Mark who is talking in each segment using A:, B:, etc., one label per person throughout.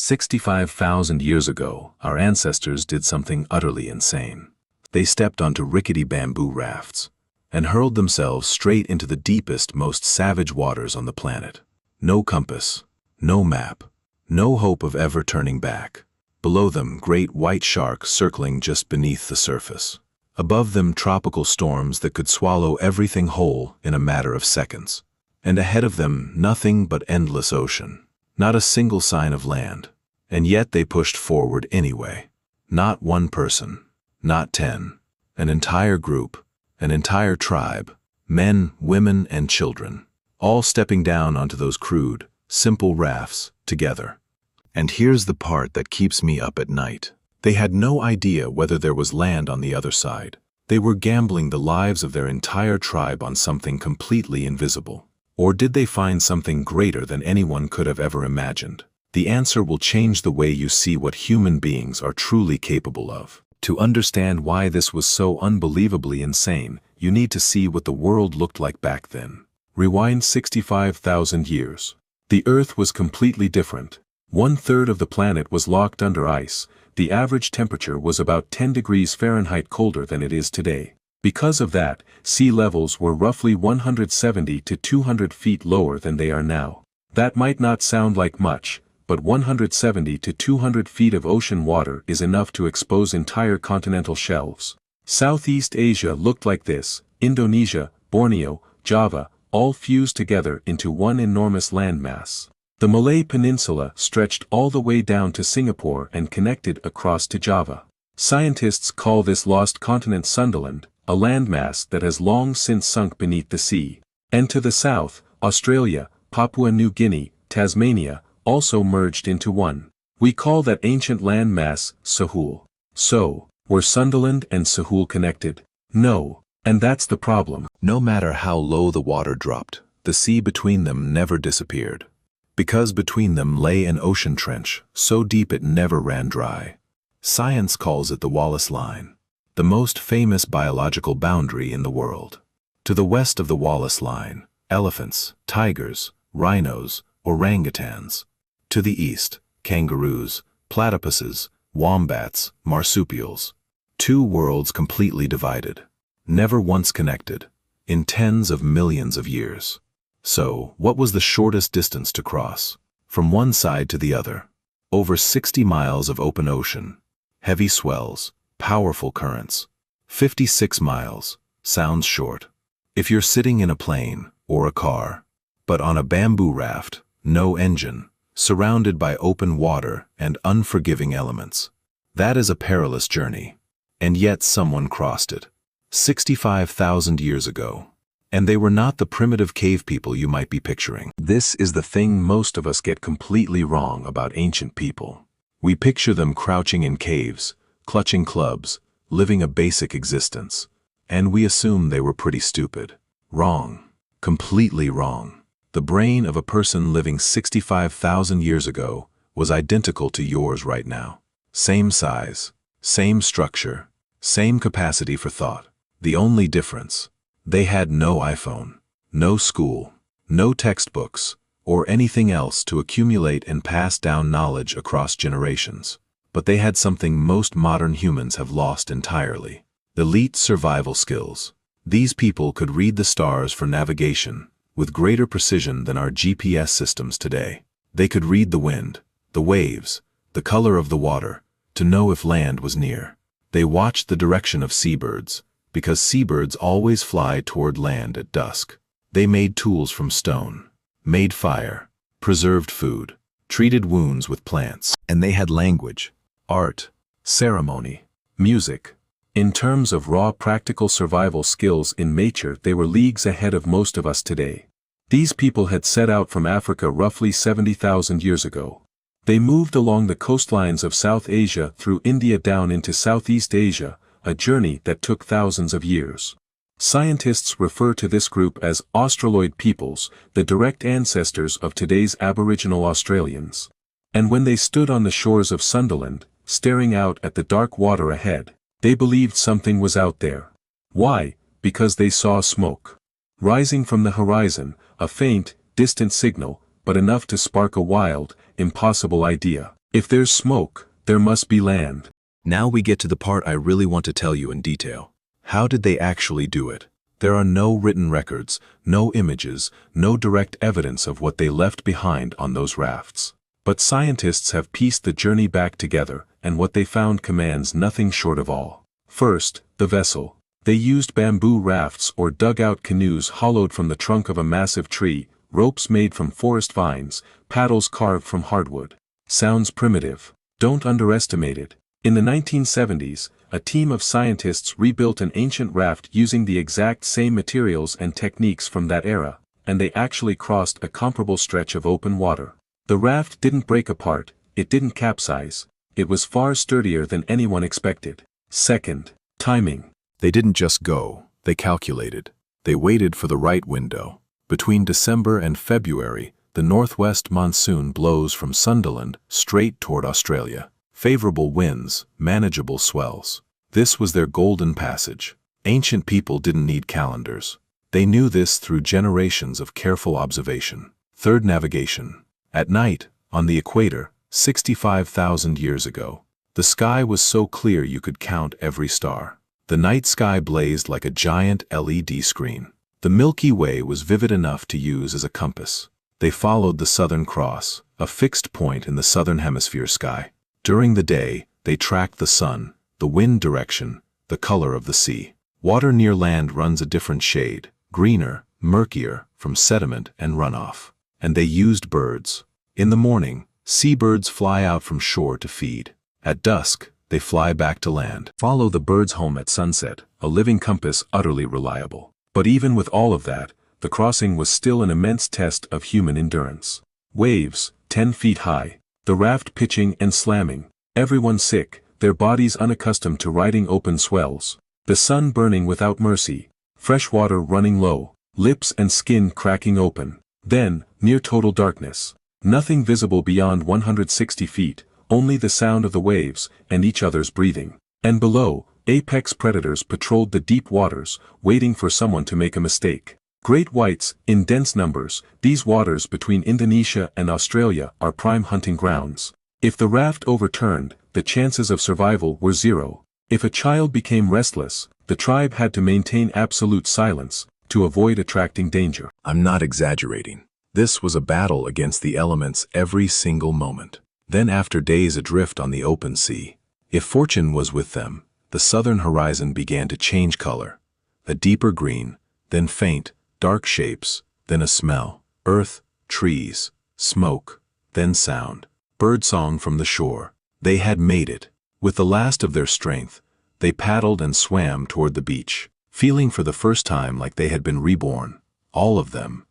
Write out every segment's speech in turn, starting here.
A: 65,000 years ago, our ancestors did something utterly insane. They stepped onto rickety bamboo rafts and hurled themselves straight into the deepest, most savage waters on the planet. No compass, no map, no hope of ever turning back. Below them, great white sharks circling just beneath the surface. Above them, tropical storms that could swallow everything whole in a matter of seconds. And ahead of them, nothing but endless ocean. Not a single sign of land. And yet they pushed forward anyway. Not one person, not 10. An entire group, an entire tribe, men, women, and children, all stepping down onto those crude, simple rafts together. And here's the part that keeps me up at night. They had no idea whether there was land on the other side. They were gambling the lives of their entire tribe on something completely invisible. Or did they find something greater than anyone could have ever imagined? The answer will change the way you see what human beings are truly capable of. To understand why this was so unbelievably insane, you need to see what the world looked like back then. Rewind 65,000 years. The Earth was completely different. 1/3 of the planet was locked under ice. The average temperature was about 10 degrees Fahrenheit colder than it is today. Because of that, sea levels were roughly 170 to 200 feet lower than they are now. That might not sound like much, but 170 to 200 feet of ocean water is enough to expose entire continental shelves. Southeast Asia looked like this: Indonesia, Borneo, Java, all fused together into one enormous landmass. The Malay Peninsula stretched all the way down to Singapore and connected across to Java. Scientists call this lost continent Sundaland, a landmass that has long since sunk beneath the sea. And to the south, Australia, Papua New Guinea, Tasmania, also merged into one. We call that ancient landmass Sahul. So, were Sundaland and Sahul connected? No. And that's the problem. No matter how low the water dropped, the sea between them never disappeared. Because between them lay an ocean trench, so deep it never ran dry. Science calls it the Wallace Line, the most famous biological boundary in the world. To the west of the Wallace Line, elephants, tigers, rhinos, orangutans. To the east, kangaroos, platypuses, wombats, marsupials. Two worlds completely divided, never once connected, in tens of millions of years. So, what was the shortest distance to cross? From one side to the other. Over 60 miles of open ocean. Heavy swells, powerful currents. 56 miles, sounds short. If you're sitting in a plane or a car, but on a bamboo raft, no engine, surrounded by open water and unforgiving elements. That is a perilous journey. And yet someone crossed it. 65,000 years ago. And they were not the primitive cave people you might be picturing. This is the thing most of us get completely wrong about ancient people. We picture them crouching in caves, clutching clubs, living a basic existence. And we assume they were pretty stupid. Wrong. Completely wrong. The brain of a person living 65,000 years ago was identical to yours right now. Same size, same structure, same capacity for thought. The only difference: they had no iPhone, no school, no textbooks, or anything else to accumulate and pass down knowledge across generations. But they had something most modern humans have lost entirely: elite survival skills. These people could read the stars for navigation with greater precision than our GPS systems today. They could read the wind, the waves, the color of the water, to know if land was near. They watched the direction of seabirds, because seabirds always fly toward land at dusk. They made tools from stone, made fire, preserved food, treated wounds with plants. And they had language, art, ceremony, music. In terms of raw practical survival skills in nature, they were leagues ahead of most of us today. These people had set out from Africa roughly 70,000 years ago. They moved along the coastlines of South Asia through India down into Southeast Asia, a journey that took thousands of years. Scientists refer to this group as Australoid peoples, the direct ancestors of today's Aboriginal Australians. And when they stood on the shores of Sundaland, staring out at the dark water ahead, they believed something was out there. Why? Because they saw smoke rising from the horizon, a faint, distant signal, but enough to spark a wild, impossible idea. If there's smoke, there must be land. Now we get to the part I really want to tell you in detail. How did they actually do it? There are no written records, no images, no direct evidence of what they left behind on those rafts. But scientists have pieced the journey back together, and what they found commands nothing short of awe. First, the vessel. They used bamboo rafts or dugout canoes hollowed from the trunk of a massive tree, ropes made from forest vines, paddles carved from hardwood. Sounds primitive. Don't underestimate it. In the 1970s, a team of scientists rebuilt an ancient raft using the exact same materials and techniques from that era, and they actually crossed a comparable stretch of open water. The raft didn't break apart, it didn't capsize, it was far sturdier than anyone expected. Second, timing. They didn't just go, they calculated. They waited for the right window. Between December and February, the northwest monsoon blows from Sundaland straight toward Australia. Favorable winds, manageable swells. This was their golden passage. Ancient people didn't need calendars. They knew this through generations of careful observation. Third, navigation. At night, on the equator, 65,000 years ago, the sky was so clear you could count every star. The night sky blazed like a giant LED screen. The Milky Way was vivid enough to use as a compass. They followed the Southern Cross, a fixed point in the southern hemisphere sky. During the day, they tracked the sun, the wind direction, the color of the sea. Water near land runs a different shade, greener, murkier, from sediment and runoff. And they used birds. In the morning, seabirds fly out from shore to feed. At dusk, they fly back to land. Follow the birds home at sunset, a living compass utterly reliable. But even with all of that, the crossing was still an immense test of human endurance. Waves, 10 feet high, the raft pitching and slamming, everyone sick, their bodies unaccustomed to riding open swells, the sun burning without mercy, fresh water running low, lips and skin cracking open. Then, near total darkness. Nothing visible beyond 160 feet, only the sound of the waves and each other's breathing. And below, apex predators patrolled the deep waters, waiting for someone to make a mistake. Great whites, in dense numbers, these waters between Indonesia and Australia are prime hunting grounds. If the raft overturned, the chances of survival were zero. If a child became restless, the tribe had to maintain absolute silence to avoid attracting danger. I'm not exaggerating. This was a battle against the elements every single moment. Then after days adrift on the open sea, if fortune was with them, the southern horizon began to change color. A deeper green, then faint, dark shapes, then a smell, earth, trees, smoke, then sound, birdsong from the shore. They had made it. With the last of their strength, they paddled and swam toward the beach, feeling for the first time like they had been reborn, all of them.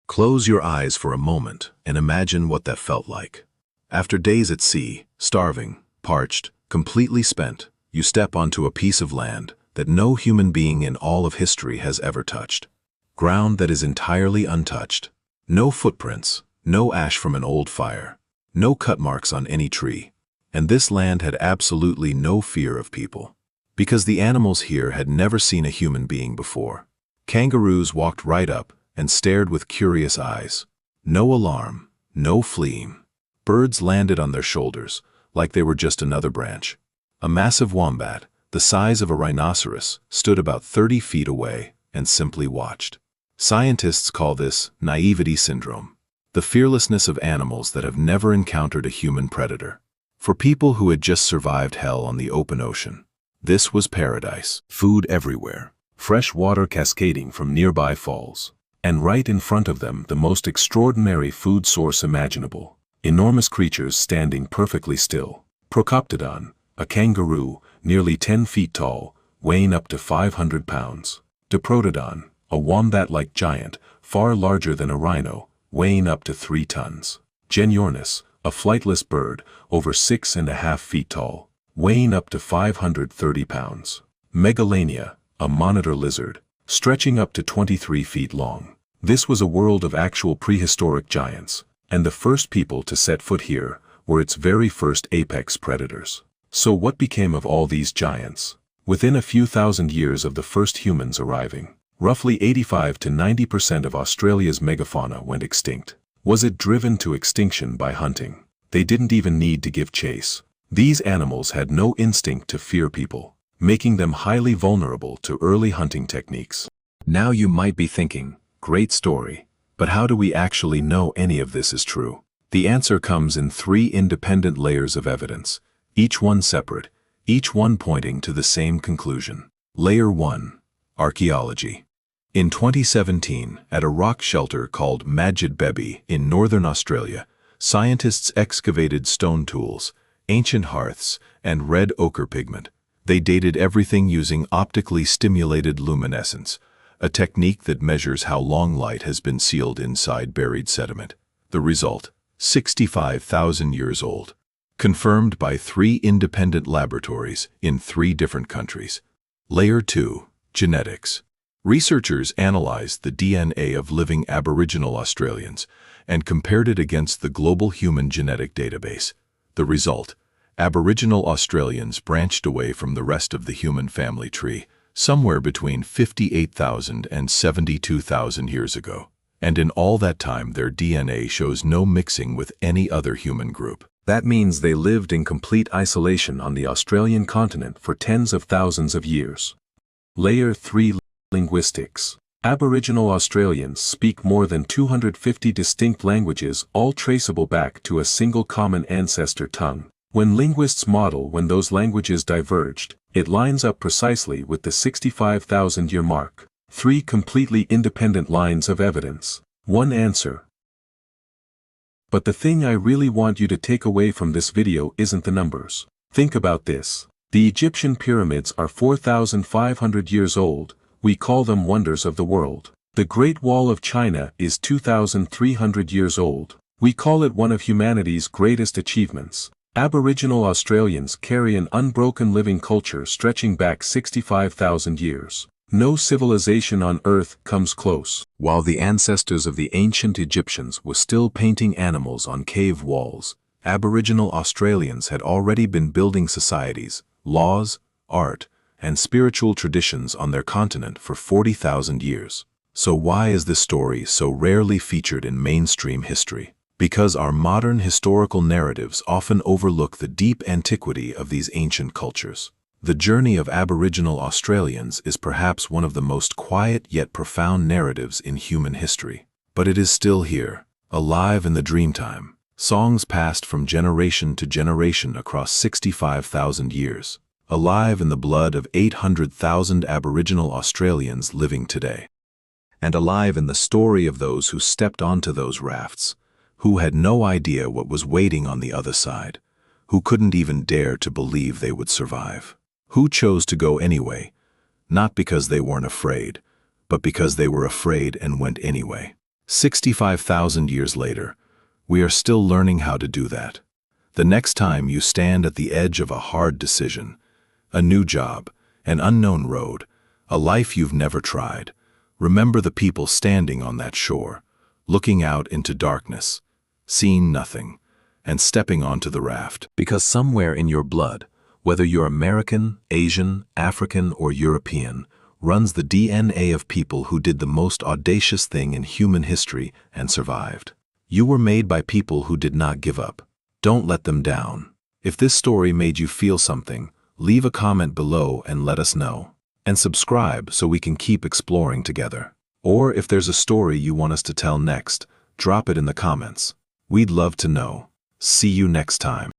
A: Close your eyes for a moment and imagine what that felt like. After days at sea, starving, parched, completely spent, you step onto a piece of land that no human being in all of history has ever touched. Ground that is entirely untouched. No footprints, no ash from an old fire, no cut marks on any tree. And this land had absolutely no fear of people. Because the animals here had never seen a human being before. Kangaroos walked right up and stared with curious eyes. No alarm, no fleeing. Birds landed on their shoulders, like they were just another branch. A massive wombat, the size of a rhinoceros, stood about 30 feet away and simply watched. Scientists call this naivety syndrome, the fearlessness of animals that have never encountered a human predator. For people who had just survived hell on the open ocean, this was paradise. Food everywhere, fresh water cascading from nearby falls, and right in front of them the most extraordinary food source imaginable. Enormous creatures standing perfectly still. Procoptodon, a kangaroo, nearly 10 feet tall, weighing up to 500 pounds. Diprotodon, a wombat-like giant, far larger than a rhino, weighing up to 3 tons. Genyornis, a flightless bird, over 6.5 feet tall, weighing up to 530 pounds. Megalania, a monitor lizard, stretching up to 23 feet long. This was a world of actual prehistoric giants, and the first people to set foot here were its very first apex predators. So what became of all these giants? Within a few thousand years of the first humans arriving, roughly 85 to 90% of Australia's megafauna went extinct. Was it driven to extinction by hunting? They didn't even need to give chase. These animals had no instinct to fear people, making them highly vulnerable to early hunting techniques. Now you might be thinking, great story, but how do we actually know any of this is true? The answer comes in 3 independent layers of evidence, each one separate, each one pointing to the same conclusion. Layer 1. Archaeology. In 2017, at a rock shelter called Majid Bebi in northern Australia, scientists excavated stone tools, ancient hearths, and red ochre pigment. They dated everything using optically stimulated luminescence, a technique that measures how long light has been sealed inside buried sediment. The result: 65,000 years old. Confirmed by 3 independent laboratories in 3 different countries. Layer 2. Genetics. Researchers analyzed the DNA of living Aboriginal Australians and compared it against the global human genetic database. The result: Aboriginal Australians branched away from the rest of the human family tree somewhere between 58,000 and 72,000 years ago. And in all that time their DNA shows no mixing with any other human group. That means they lived in complete isolation on the Australian continent for tens of thousands of years. Layer 3. Linguistics. Aboriginal Australians speak more than 250 distinct languages, all traceable back to a single common ancestor tongue. When linguists model when those languages diverged, it lines up precisely with the 65,000-year mark. 3 completely independent lines of evidence. 1 answer. But the thing I really want you to take away from this video isn't the numbers. Think about this. The Egyptian pyramids are 4,500 years old. We call them wonders of the world. The Great Wall of China is 2,300 years old. We call it one of humanity's greatest achievements. Aboriginal Australians carry an unbroken living culture stretching back 65,000 years. No civilization on Earth comes close. While the ancestors of the ancient Egyptians were still painting animals on cave walls, Aboriginal Australians had already been building societies, laws, art, and spiritual traditions on their continent for 40,000 years. So why is this story so rarely featured in mainstream history? Because our modern historical narratives often overlook the deep antiquity of these ancient cultures. The journey of Aboriginal Australians is perhaps one of the most quiet yet profound narratives in human history. But it is still here, alive in the dreamtime. Songs passed from generation to generation across 65,000 years. Alive in the blood of 800,000 Aboriginal Australians living today. And alive in the story of those who stepped onto those rafts, who had no idea what was waiting on the other side, who couldn't even dare to believe they would survive. Who chose to go anyway, not because they weren't afraid, but because they were afraid and went anyway. 65,000 years later, we are still learning how to do that. The next time you stand at the edge of a hard decision, a new job, an unknown road, a life you've never tried, remember the people standing on that shore, looking out into darkness, seeing nothing, and stepping onto the raft. Because somewhere in your blood, whether you're American, Asian, African, or European, runs the DNA of people who did the most audacious thing in human history and survived. You were made by people who did not give up. Don't let them down. If this story made you feel something, leave a comment below and let us know. And subscribe so we can keep exploring together. Or if there's a story you want us to tell next, drop it in the comments. We'd love to know. See you next time.